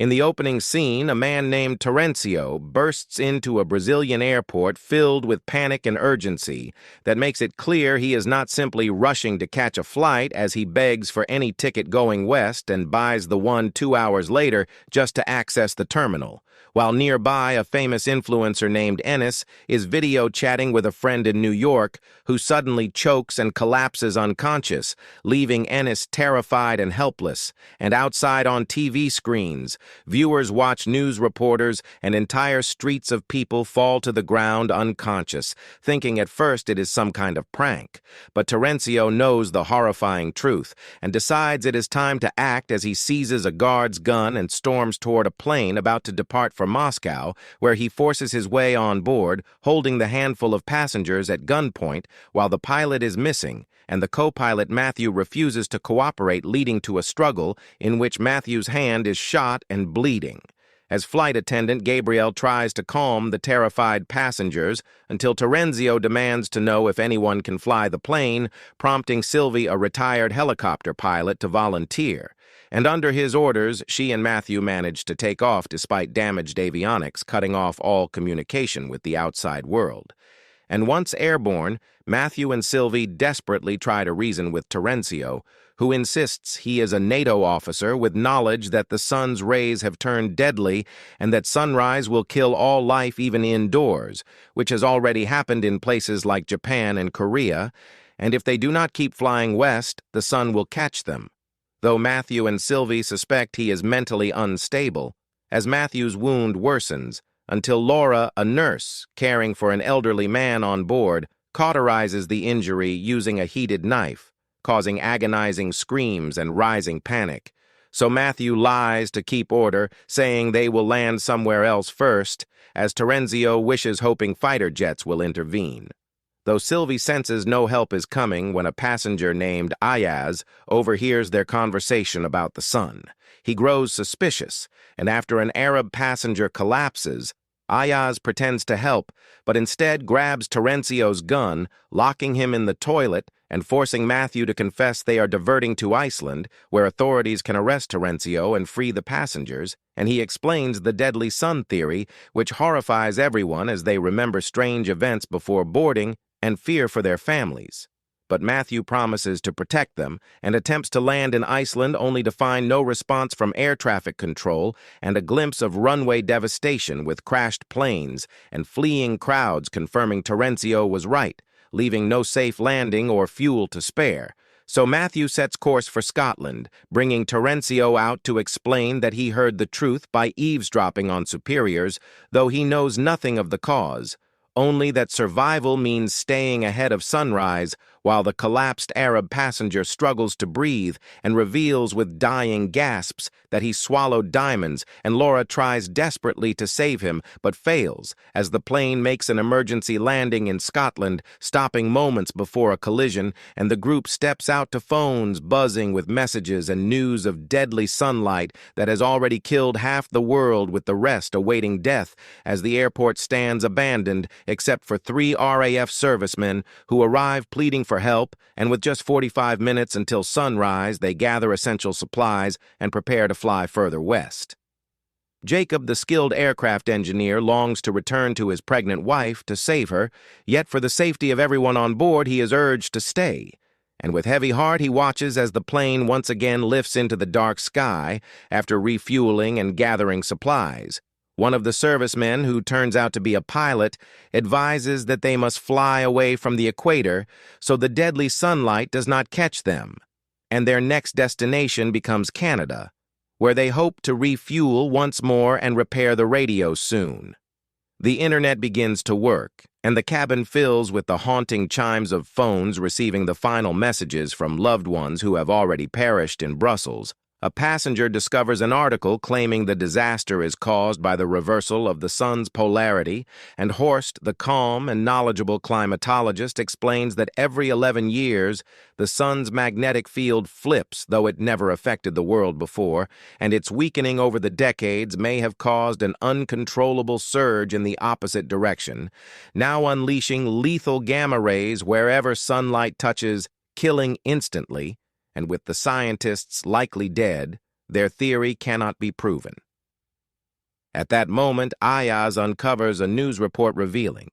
In the opening scene, a man named Terrencio bursts into a Brazilian airport filled with panic and urgency that makes it clear he is not simply rushing to catch a flight as he begs for any ticket going west and buys the one 2 hours later just to access the terminal. While nearby, a famous influencer named Ennis is video chatting with a friend in New York who suddenly chokes and collapses unconscious, leaving Ennis terrified and helpless. And outside on TV screens, viewers watch news reporters and entire streets of people fall to the ground unconscious, thinking at first it is some kind of prank. But Terrencio knows the horrifying truth and decides it is time to act as he seizes a guard's gun and storms toward a plane about to depart for Moscow, where he forces his way on board, holding the handful of passengers at gunpoint while the pilot is missing, and the co-pilot Matthew refuses to cooperate, leading to a struggle in which Matthew's hand is shot and bleeding. As flight attendant, Gabriel tries to calm the terrified passengers until Terenzio demands to know if anyone can fly the plane, prompting Sylvie, a retired helicopter pilot, to volunteer. And under his orders, she and Matthew manage to take off despite damaged avionics, cutting off all communication with the outside world. And once airborne, Matthew and Sylvie desperately try to reason with Terenzio, who insists he is a NATO officer with knowledge that the sun's rays have turned deadly and that sunrise will kill all life even indoors, which has already happened in places like Japan and Korea, and if they do not keep flying west, the sun will catch them. Though Matthew and Sylvie suspect he is mentally unstable, as Matthew's wound worsens, until Laura, a nurse caring for an elderly man on board, cauterizes the injury using a heated knife, causing agonizing screams and rising panic. So Matthew lies to keep order, saying they will land somewhere else first, as Terenzio wishes, hoping fighter jets will intervene. Though Sylvie senses no help is coming when a passenger named Ayaz overhears their conversation about the sun. He grows suspicious, and after an Arab passenger collapses, Ayaz pretends to help, but instead grabs Terenzio's gun, locking him in the toilet and forcing Matthew to confess they are diverting to Iceland, where authorities can arrest Terenzio and free the passengers, and he explains the deadly sun theory, which horrifies everyone as they remember strange events before boarding and fear for their families. But Matthew promises to protect them and attempts to land in Iceland only to find no response from air traffic control and a glimpse of runway devastation with crashed planes and fleeing crowds confirming Terenzio was right, leaving no safe landing or fuel to spare. So Matthew sets course for Scotland, bringing Terenzio out to explain that he heard the truth by eavesdropping on superiors, though he knows nothing of the cause, only that survival means staying ahead of sunrise while the collapsed Arab passenger struggles to breathe and reveals with dying gasps that he swallowed diamonds, and Laura tries desperately to save him but fails as the plane makes an emergency landing in Scotland, stopping moments before a collision, and the group steps out to phones buzzing with messages and news of deadly sunlight that has already killed half the world, with the rest awaiting death as the airport stands abandoned except for 3 RAF servicemen who arrive pleading for help, and with just 45 minutes until sunrise, they gather essential supplies and prepare to fly further west. Jacob, the skilled aircraft engineer, longs to return to his pregnant wife to save her, yet for the safety of everyone on board, he is urged to stay. And with heavy heart, he watches as the plane once again lifts into the dark sky after refueling and gathering supplies. One of the servicemen, who turns out to be a pilot, advises that they must fly away from the equator so the deadly sunlight does not catch them, and their next destination becomes Canada, where they hope to refuel once more and repair the radio soon. The internet begins to work, and the cabin fills with the haunting chimes of phones receiving the final messages from loved ones who have already perished in Brussels. A passenger discovers an article claiming the disaster is caused by the reversal of the sun's polarity, and Horst, the calm and knowledgeable climatologist, explains that every 11 years the sun's magnetic field flips, though it never affected the world before, and its weakening over the decades may have caused an uncontrollable surge in the opposite direction, now unleashing lethal gamma rays wherever sunlight touches, killing instantly. And with the scientists likely dead, their theory cannot be proven. At that moment, Ayaz uncovers a news report revealing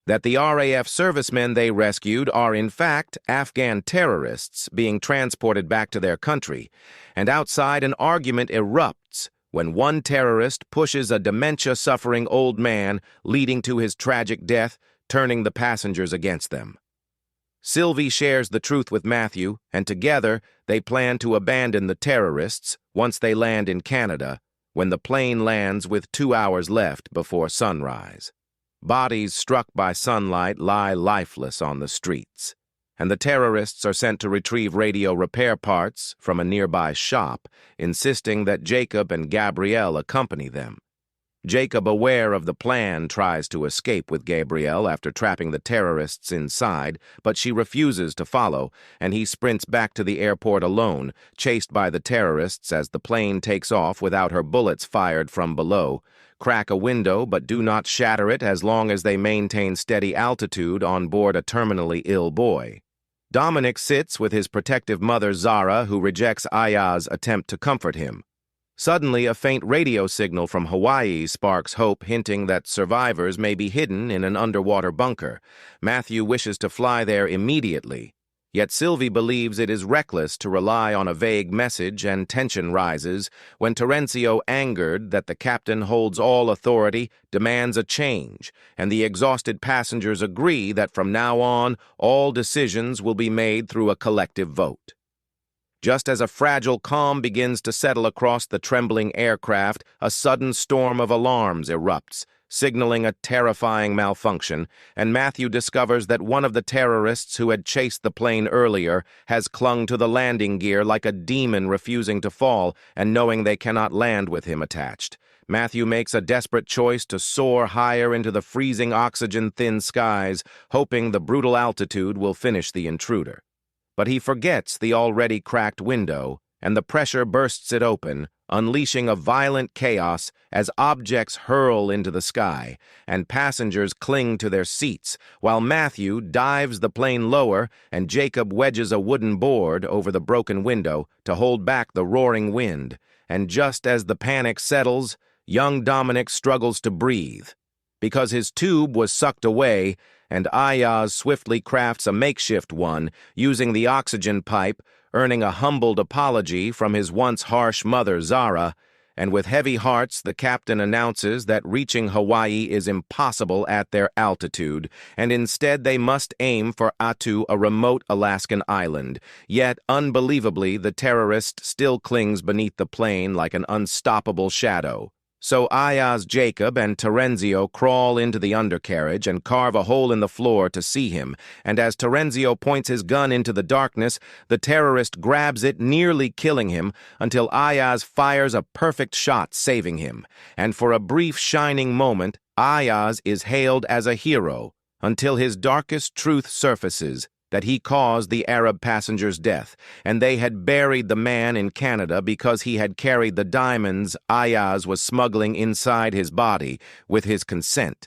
that the RAF servicemen they rescued are in fact Afghan terrorists being transported back to their country, and outside an argument erupts when one terrorist pushes a dementia-suffering old man, leading to his tragic death, turning the passengers against them. Sylvie shares the truth with Matthew, and together they plan to abandon the terrorists once they land in Canada, when the plane lands with 2 hours left before sunrise. Bodies struck by sunlight lie lifeless on the streets, and the terrorists are sent to retrieve radio repair parts from a nearby shop, insisting that Jacob and Gabrielle accompany them. Jacob, aware of the plan, tries to escape with Gabrielle after trapping the terrorists inside, but she refuses to follow, and he sprints back to the airport alone, chased by the terrorists as the plane takes off without her bullets fired from below. Crack a window, but do not shatter it as long as they maintain steady altitude on board a terminally ill boy. Dominic sits with his protective mother Zara, who rejects Ayaz's attempt to comfort him. Suddenly, a faint radio signal from Hawaii sparks hope, hinting that survivors may be hidden in an underwater bunker. Matthew wishes to fly there immediately, yet Sylvie believes it is reckless to rely on a vague message, and tension rises when Terenzio, angered that the captain holds all authority, demands a change, and the exhausted passengers agree that from now on, all decisions will be made through a collective vote. Just as a fragile calm begins to settle across the trembling aircraft, a sudden storm of alarms erupts, signaling a terrifying malfunction, and Matthew discovers that one of the terrorists who had chased the plane earlier has clung to the landing gear like a demon, refusing to fall and knowing they cannot land with him attached. Matthew makes a desperate choice to soar higher into the freezing oxygen-thin skies, hoping the brutal altitude will finish the intruder. But he forgets the already cracked window, and the pressure bursts it open, unleashing a violent chaos as objects hurl into the sky, and passengers cling to their seats, while Matthew dives the plane lower and Jacob wedges a wooden board over the broken window to hold back the roaring wind. And just as the panic settles, young Dominic struggles to breathe, because his tube was sucked away, and Ayaz swiftly crafts a makeshift one, using the oxygen pipe, earning a humbled apology from his once harsh mother Zara, and with heavy hearts the captain announces that reaching Hawaii is impossible at their altitude, and instead they must aim for Attu, a remote Alaskan island. Yet, unbelievably, the terrorist still clings beneath the plane like an unstoppable shadow. So Ayaz, Jacob, and Terenzio crawl into the undercarriage and carve a hole in the floor to see him, and as Terenzio points his gun into the darkness, the terrorist grabs it, nearly killing him, until Ayaz fires a perfect shot, saving him. And for a brief shining moment, Ayaz is hailed as a hero, until his darkest truth surfaces, that he caused the Arab passenger's death, and they had buried the man in Canada because he had carried the diamonds Ayaz was smuggling inside his body with his consent.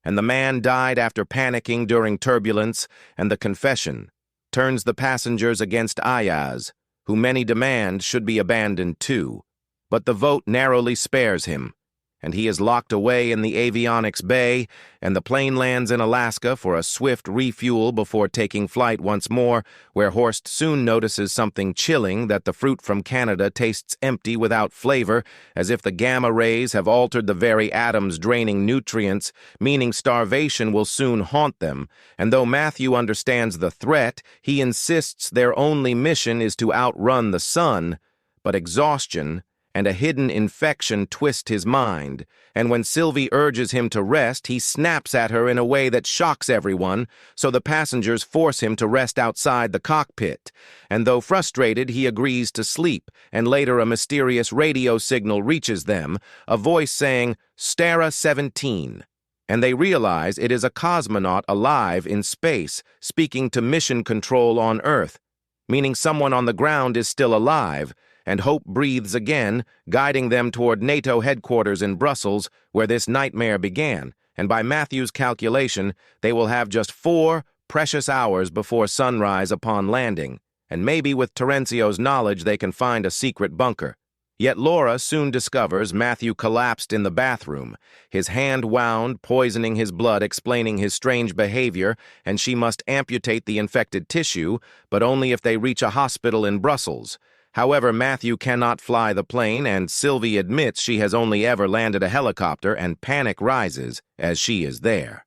And the man died after panicking during turbulence, and the confession turns the passengers against Ayaz, who many demand should be abandoned too. But the vote narrowly spares him, and he is locked away in the avionics bay, and the plane lands in Alaska for a swift refuel before taking flight once more, where Horst soon notices something chilling, that the fruit from Canada tastes empty without flavor, as if the gamma rays have altered the very atoms draining nutrients, meaning starvation will soon haunt them. And though Matthew understands the threat, he insists their only mission is to outrun the sun, but exhaustion and a hidden infection twist his mind, and when Sylvie urges him to rest, he snaps at her in a way that shocks everyone, so the passengers force him to rest outside the cockpit. And though frustrated, he agrees to sleep, and later a mysterious radio signal reaches them, a voice saying, "Stara 17." And they realize it is a cosmonaut alive in space, speaking to mission control on Earth, meaning someone on the ground is still alive, and hope breathes again, guiding them toward NATO headquarters in Brussels, where this nightmare began. And by Matthew's calculation, they will have just 4 precious hours before sunrise upon landing, and maybe with Terenzio's knowledge they can find a secret bunker. Yet Laura soon discovers Matthew collapsed in the bathroom, his hand wound, poisoning his blood, explaining his strange behavior, and she must amputate the infected tissue, but only if they reach a hospital in Brussels. However, Matthew cannot fly the plane, and Sylvie admits she has only ever landed a helicopter, and panic rises as she is there.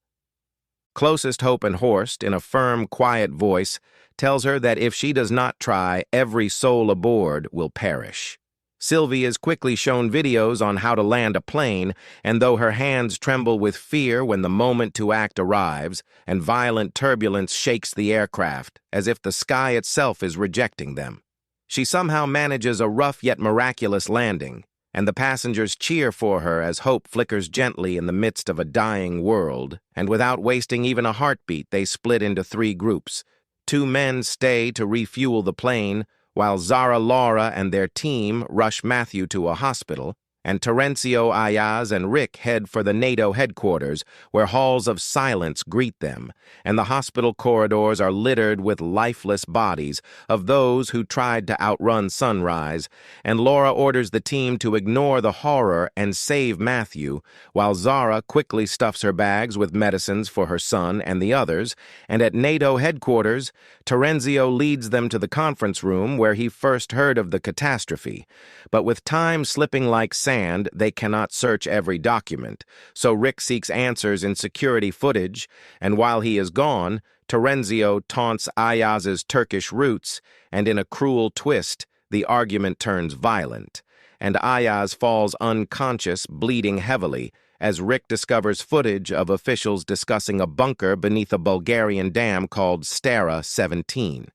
Closest Hope and Horst, in a firm, quiet voice, tells her that if she does not try, every soul aboard will perish. Sylvie is quickly shown videos on how to land a plane, and though her hands tremble with fear when the moment to act arrives, and violent turbulence shakes the aircraft, as if the sky itself is rejecting them, she somehow manages a rough yet miraculous landing, and the passengers cheer for her as hope flickers gently in the midst of a dying world, and without wasting even a heartbeat, they split into 3 groups. 2 men stay to refuel the plane, while Zara, Laura, and their team rush Matthew to a hospital, and Terenzio, Ayaz, and Rick head for the NATO headquarters, where halls of silence greet them, and the hospital corridors are littered with lifeless bodies of those who tried to outrun sunrise, and Laura orders the team to ignore the horror and save Matthew, while Zara quickly stuffs her bags with medicines for her son and the others, and at NATO headquarters, Terenzio leads them to the conference room where he first heard of the catastrophe, but with time slipping like sand, they cannot search every document, so Rick seeks answers in security footage, and while he is gone, Terenzio taunts Ayaz's Turkish roots, and in a cruel twist, the argument turns violent, and Ayaz falls unconscious, bleeding heavily, as Rick discovers footage of officials discussing a bunker beneath a Bulgarian dam called Stara 17.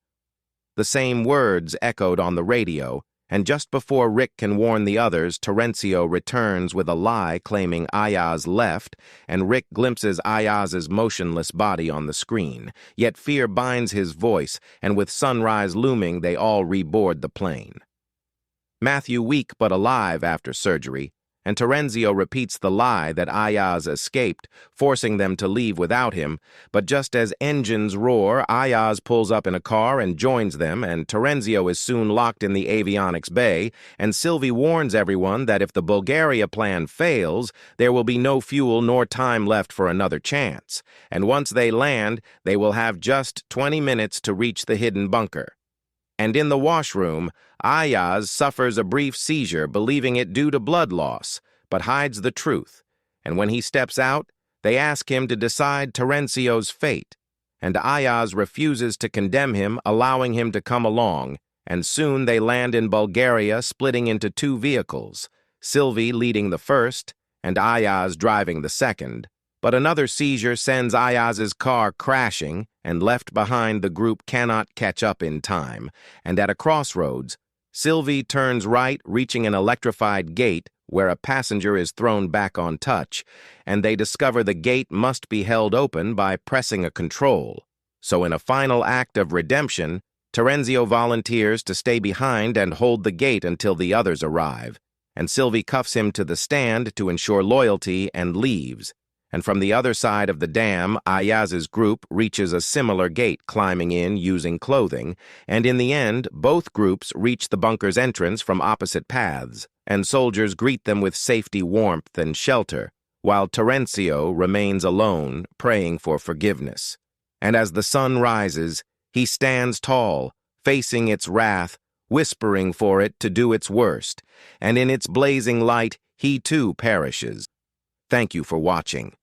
The same words echoed on the radio, and just before Rick can warn the others, Terenzio returns with a lie claiming Ayaz left, and Rick glimpses Ayaz's motionless body on the screen. Yet fear binds his voice, and with sunrise looming, they all reboard the plane. Matthew weak but alive after surgery, and Terenzio repeats the lie that Ayaz escaped, forcing them to leave without him, but just as engines roar, Ayaz pulls up in a car and joins them, and Terenzio is soon locked in the avionics bay, and Sylvie warns everyone that if the Bulgaria plan fails, there will be no fuel nor time left for another chance, and once they land, they will have just 20 minutes to reach the hidden bunker. And in the washroom, Ayaz suffers a brief seizure, believing it due to blood loss, but hides the truth, and when he steps out, they ask him to decide Terenzio's fate, and Ayaz refuses to condemn him, allowing him to come along, and soon they land in Bulgaria, splitting into 2 vehicles, Sylvie leading the first, and Ayaz driving the second. But another seizure sends Ayaz's car crashing, and left behind the group cannot catch up in time, and at a crossroads, Sylvie turns right, reaching an electrified gate where a passenger is thrown back on touch, and they discover the gate must be held open by pressing a control. So in a final act of redemption, Terenzio volunteers to stay behind and hold the gate until the others arrive, and Sylvie cuffs him to the stand to ensure loyalty and leaves. And from the other side of the dam, Ayaz's group reaches a similar gate, climbing in using clothing, and in the end, both groups reach the bunker's entrance from opposite paths, and soldiers greet them with safety, warmth, and shelter, while Terenzio remains alone, praying for forgiveness. And as the sun rises, he stands tall, facing its wrath, whispering for it to do its worst, and in its blazing light, he too perishes. Thank you for watching.